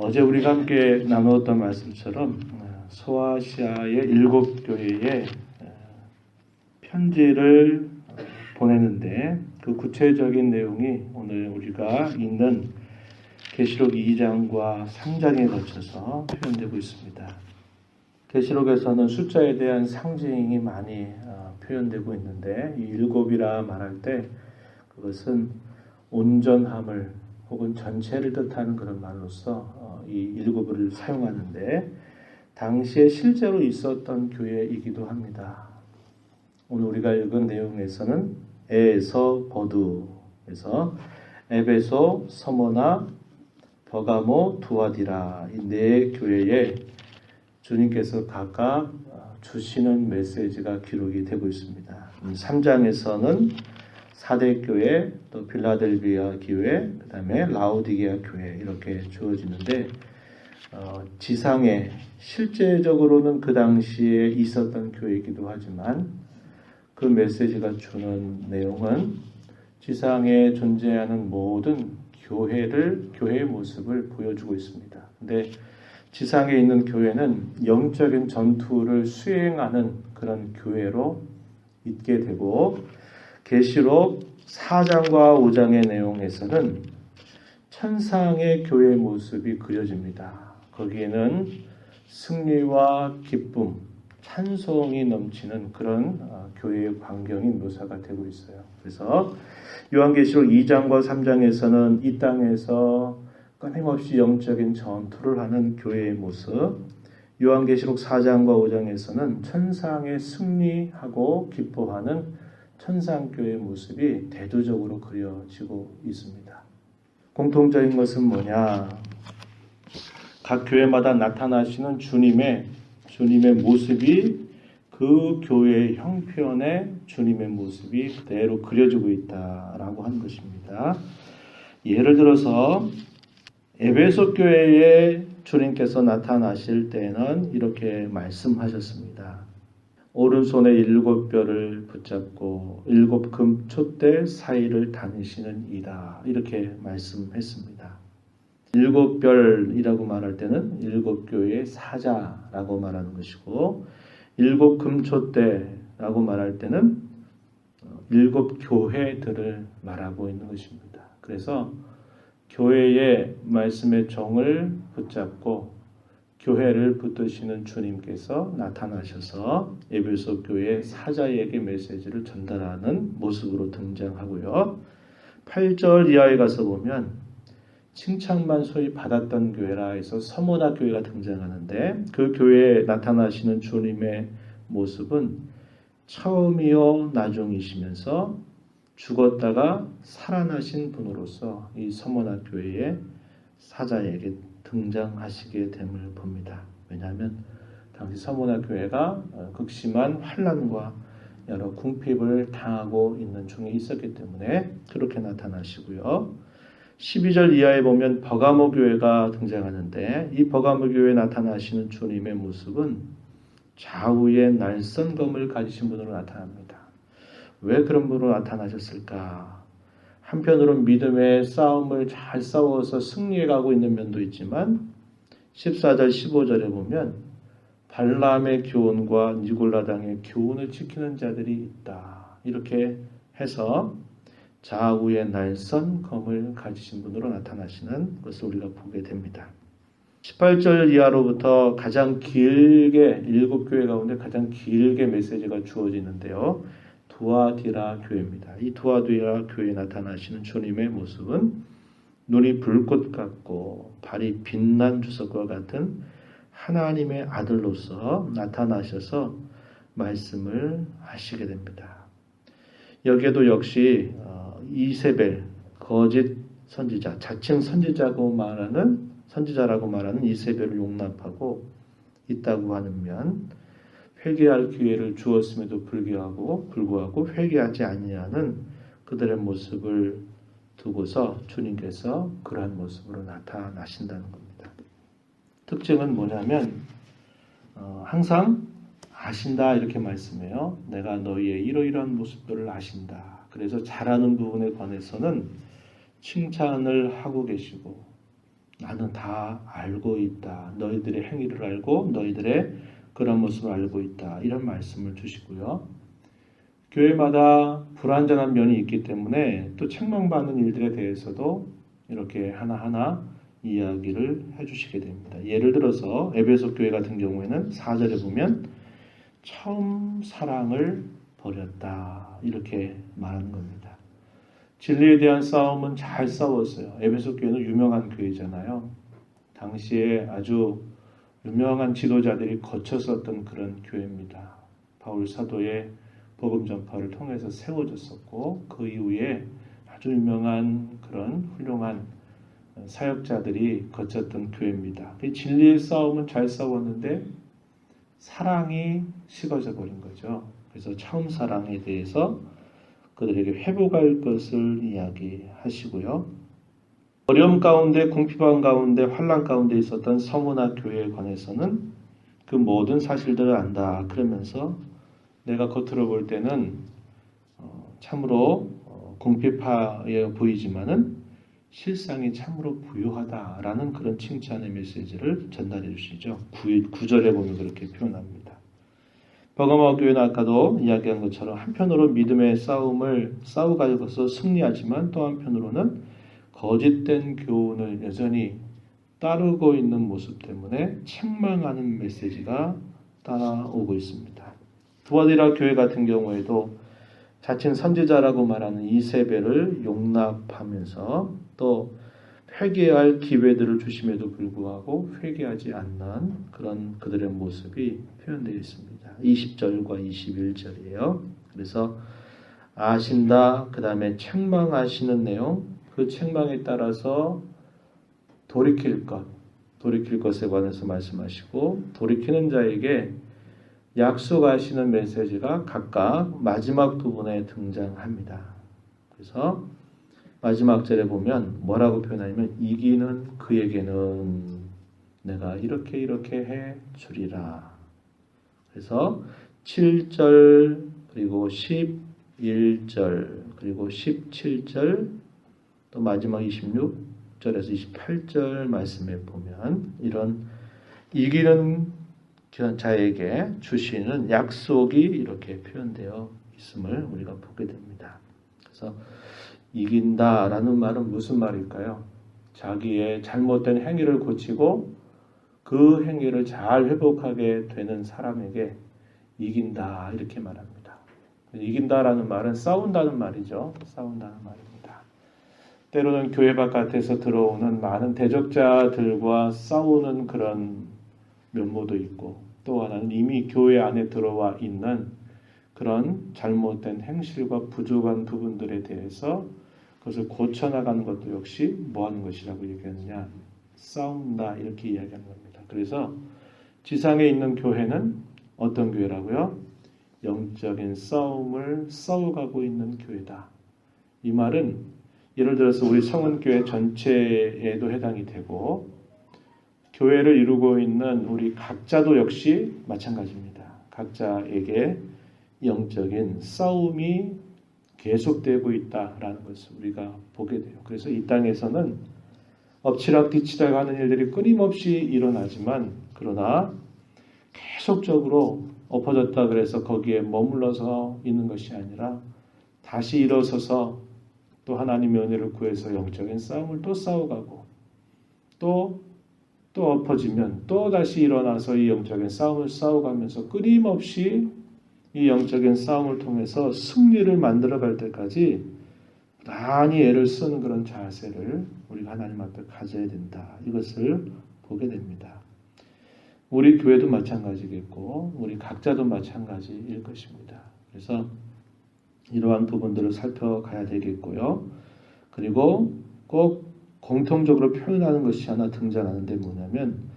어제 우리가 함께 나누었던 말씀처럼 소아시아의 7교회에 편지를 보내는데 그 구체적인 내용이 오늘 우리가 읽는 계시록 2장과 3장에 거쳐서 표현되고 있습니다. 계시록에서는 숫자에 대한 상징이 많이 표현되고 있는데 이 7이라 말할 때 그것은 온전함을 혹은 전체를 뜻하는 그런 말로서 이 7을 사용하는데 당시에 실제로 있었던 교회이기도 합니다. 오늘 우리가 읽은 내용에서는 에서 버두에서 에베소, 서머나, 버가모, 두아디라 이 네 교회에 주님께서 각각 주시는 메시지가 기록이 되고 있습니다. 3장에서는 사대교회, 또 빌라델비아 교회, 그 다음에 라오디게아 교회 이렇게 주어지는데 지상에 실제적으로는 그 당시에 있었던 교회이기도 하지만 그 메시지가 주는 내용은 지상에 존재하는 모든 교회의 모습을 보여주고 있습니다. 근데 지상에 있는 교회는 영적인 전투를 수행하는 그런 교회로 있게 되고 계시록 4장과 5장의 내용에서는 천상의 교회의 모습이 그려집니다. 거기에는 승리와 기쁨, 찬송이 넘치는 그런 교회의 광경이 묘사가 되고 있어요. 그래서 요한계시록 2장과 3장에서는 이 땅에서 끊임없이 영적인 전투를 하는 교회의 모습, 요한계시록 4장과 5장에서는 천상의 승리하고 기뻐하는 천상교회의 모습이 대두적으로 그려지고 있습니다. 공통적인 것은 뭐냐? 각 교회마다 나타나시는 주님의 모습이 그 교회의 형편에 주님의 모습이 그대로 그려지고 있다라고 하는 것입니다. 예를 들어서 에베소 교회에 주님께서 나타나실 때는 이렇게 말씀하셨습니다. 오른손에 7뼈를 붙잡고 7금 촛대 사이를 다니시는 이다. 이렇게 말씀했습니다. 7별이라고 말할 때는 7교회의 사자라고 말하는 것이고 7금 촛대라고 말할 때는 7교회들을 말하고 있는 것입니다. 그래서 교회의 말씀의 정을 붙잡고 교회를 붙드시는 주님께서 나타나셔서 에베소 교회 사자에게 메시지를 전달하는 모습으로 등장하고요. 8절 이하에 가서 보면 칭찬만 소위 받았던 교회라 해서 서머나 교회가 등장하는데 그 교회에 나타나시는 주님의 모습은 처음이요 나중이시면서 죽었다가 살아나신 분으로서 이 서머나 교회의 사자에게 등장하시게 됨을 봅니다. 왜냐하면 당시 서머나 교회가 극심한 환난과 여러 궁핍을 당하고 있는 중에 있었기 때문에 그렇게 나타나시고요. 12절 이하에 보면 버가모 교회가 등장하는데 이 버가모 교회에 나타나시는 주님의 모습은 좌우에 날선검을 가지신 분으로 나타납니다. 왜 그런 분으로 나타나셨을까? 한편으로는 믿음의 싸움을 잘 싸워서 승리해가고 있는 면도 있지만 14절 15절에 보면 발람의 교훈과 니골라당의 교훈을 지키는 자들이 있다. 이렇게 해서 좌우에 날선 검을 가지신 분으로 나타나시는 것을 우리가 보게 됩니다. 18절 이하로부터 가장 길게 7교회 가운데 가장 길게 메시지가 주어지는데요. 두아디라 교회입니다. 이 두아디라 교회에 나타나시는 주님의 모습은 눈이 불꽃 같고 발이 빛난 주석과 같은 하나님의 아들로서 나타나셔서 말씀을 하시게 됩니다. 여기에도 역시 이세벨, 거짓 선지자, 자칭 선지자라고 말하는 이세벨을 용납하고 있다고 하는 면, 회개할 기회를 주었음에도 불구하고 회개하지 아니하는 그들의 모습을 두고서 주님께서 그러한 모습으로 나타나신다는 겁니다. 특징은 뭐냐면 항상 아신다 이렇게 말씀해요. 내가 너희의 이러이러한 모습들을 아신다. 그래서 잘하는 부분에 관해서는 칭찬을 하고 계시고 나는 다 알고 있다. 너희들의 행위를 알고 너희들의 그런 모습을 알고 있다. 이런 말씀을 주시고요. 교회마다 불완전한 면이 있기 때문에 또 책망받는 일들에 대해서도 이렇게 하나하나 이야기를 해주시게 됩니다. 예를 들어서 에베소 교회 같은 경우에는 4절에 보면 처음 사랑을 버렸다 이렇게 말하는 겁니다. 진리에 대한 싸움은 잘 싸웠어요. 에베소 교회는 유명한 교회잖아요. 당시에 아주 유명한 지도자들이 거쳤었던 그런 교회입니다. 바울 사도의 복음 전파를 통해서 세워졌었고 그 이후에 아주 유명한 그런 훌륭한 사역자들이 거쳤던 교회입니다. 진리의 싸움은 잘 싸웠는데 사랑이 식어져 버린 거죠. 그래서 처음 사랑에 대해서 그들에게 회복할 것을 이야기하시고요. 어려움 가운데 궁핍한 가운데 환난 가운데 있었던 성우나 교회에 관해서는 그 모든 사실들을 안다. 그러면서 내가 겉으로 볼 때는 참으로 궁핍하여 보이지만은 실상이 참으로 부유하다라는 그런 칭찬의 메시지를 전달해 주시죠. 9절에 보면 그렇게 표현합니다. 버가모 교회는 아까도 이야기한 것처럼 한편으로 믿음의 싸움을 싸워가지고서 승리하지만 또 한편으로는 거짓된 교훈을 여전히 따르고 있는 모습 때문에 책망하는 메시지가 따라오고 있습니다. 두아디라 교회 같은 경우에도 자칭 선지자라고 말하는 이세벨을 용납하면서 또 회개할 기회들을 주심에도 불구하고 회개하지 않는 그런 그들의 모습이 표현되어 있습니다. 20절과 21절이에요. 그래서 아신다, 그 다음에 책망하시는 내용, 그 책망에 따라서 돌이킬 것에 관해서 말씀하시고 돌이키는 자에게 약속하시는 메시지가 각각 마지막 부분에 등장합니다. 그래서 마지막 절에 보면 뭐라고 표현하냐면 이기는 그에게는 내가 이렇게 해 주리라. 그래서 7절 그리고 11절 그리고 17절 또 마지막 26절에서 28절 말씀에 보면 이런 이기는 자에게 주시는 약속이 이렇게 표현되어 있음을 우리가 보게 됩니다. 그래서 이긴다라는 말은 무슨 말일까요? 자기의 잘못된 행위를 고치고 그 행위를 잘 회복하게 되는 사람에게 이긴다 이렇게 말합니다. 이긴다라는 말은 싸운다는 말이죠. 싸운다는 말입니다. 때로는 교회 바깥에서 들어오는 많은 대적자들과 싸우는 그런 면모도 있고 또 하나는 이미 교회 안에 들어와 있는 그런 잘못된 행실과 부족한 부분들에 대해서 그것을 고쳐나가는 것도 역시 뭐하는 것이라고 얘기하느냐 싸운다 이렇게 이야기하는 겁니다. 그래서 지상에 있는 교회는 어떤 교회라고요? 영적인 싸움을 싸워가고 있는 교회다. 이 말은 예를 들어서 우리 성은교회 전체에도 해당이 되고 교회를 이루고 있는 우리 각자도 역시 마찬가지입니다. 각자에게 영적인 싸움이 계속되고 있다라는 것을 우리가 보게 돼요. 그래서 이 땅에서는 엎치락 뒤치락 하는 일들이 끊임없이 일어나지만 그러나 계속적으로 엎어졌다 그래서 거기에 머물러서 있는 것이 아니라 다시 일어서서 또 하나님의 은혜를 구해서 영적인 싸움을 또 싸워가고 또 엎어지면 또 다시 일어나서 이 영적인 싸움을 싸워가면서 끊임없이 이 영적인 싸움을 통해서 승리를 만들어갈 때까지 많이 애를 쓰는 그런 자세를 우리가 하나님 앞에 가져야 된다. 이것을 보게 됩니다. 우리 교회도 마찬가지겠고 우리 각자도 마찬가지일 것입니다. 그래서 이러한 부분들을 살펴가야 되겠고요. 그리고 꼭 공통적으로 표현하는 것이 하나 등장하는데 뭐냐면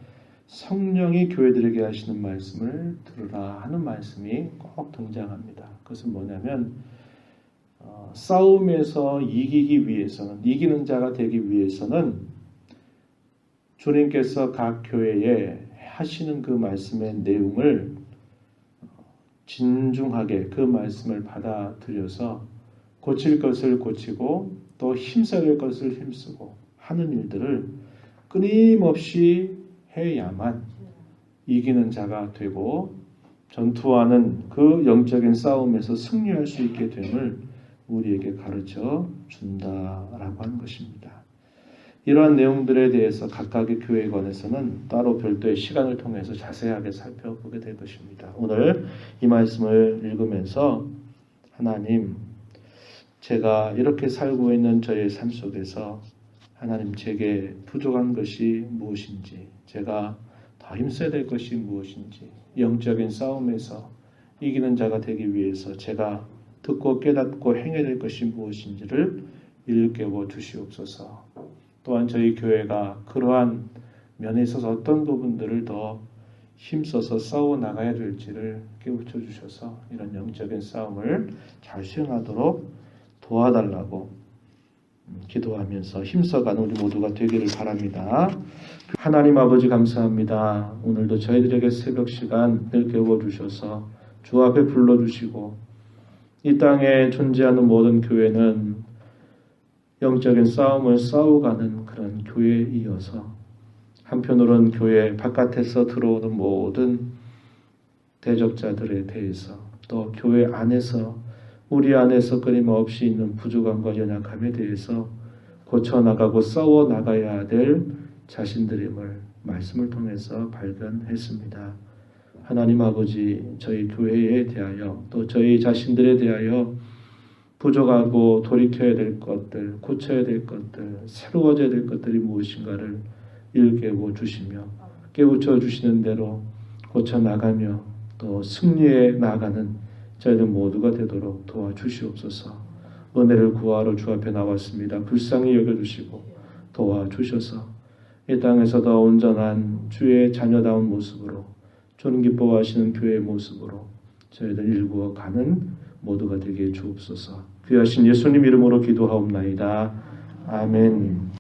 성령이 교회들에게 하시는 말씀을 들으라 하는 말씀이 꼭 등장합니다. 그것은 뭐냐면 싸움에서 이기기 위해서는 이기는 자가 되기 위해서는 주님께서 각 교회에 하시는 그 말씀의 내용을 진중하게 그 말씀을 받아들여서 고칠 것을 고치고 또 힘써야 될 것을 힘쓰고 하는 일들을 끊임없이 해야만 이기는 자가 되고 전투하는 그 영적인 싸움에서 승리할 수 있게 됨을 우리에게 가르쳐 준다라고 하는 것입니다. 이러한 내용들에 대해서 각각의 교회관에서는 따로 별도의 시간을 통해서 자세하게 살펴보게 될 것입니다. 오늘 이 말씀을 읽으면서 하나님, 제가 이렇게 살고 있는 저의 삶 속에서 하나님 제게 부족한 것이 무엇인지, 제가 더 힘써야 될 것이 무엇인지, 영적인 싸움에서 이기는 자가 되기 위해서 제가 듣고 깨닫고 행해야 될 것이 무엇인지를 일깨워 주시옵소서. 또한 저희 교회가 그러한 면에 있어서 어떤 부분들을 더 힘써서 싸워 나가야 될지를 깨우쳐 주셔서 이런 영적인 싸움을 잘 수행하도록 도와달라고 기도하면서 힘써가는 우리 모두가 되기를 바랍니다. 하나님 아버지 감사합니다. 오늘도 저희들에게 새벽 시간을 깨워주셔서 주 앞에 불러주시고 이 땅에 존재하는 모든 교회는 영적인 싸움을 싸워가는 그런 교회에 이어서 한편으로는 교회 바깥에서 들어오는 모든 대적자들에 대해서 또 교회 안에서 우리 안에서 끊임없이 있는 부족함과 연약함에 대해서 고쳐나가고 싸워나가야 될 자신들임을 말씀을 통해서 발견했습니다. 하나님 아버지, 저희 교회에 대하여 또 저희 자신들에 대하여 부족하고 돌이켜야 될 것들, 고쳐야 될 것들, 새로워져야 될 것들이 무엇인가를 일깨워 주시며 깨우쳐 주시는 대로 고쳐나가며 또 승리해 나가는 저희들 모두가 되도록 도와주시옵소서. 은혜를 구하러 주 앞에 나왔습니다. 불쌍히 여겨주시고 도와주셔서 이 땅에서 더 온전한 주의 자녀다운 모습으로 주님 기뻐하시는 교회의 모습으로 저희들 일구어 가는 모두가 되게 주옵소서. 귀하신 예수님 이름으로 기도하옵나이다. 아멘.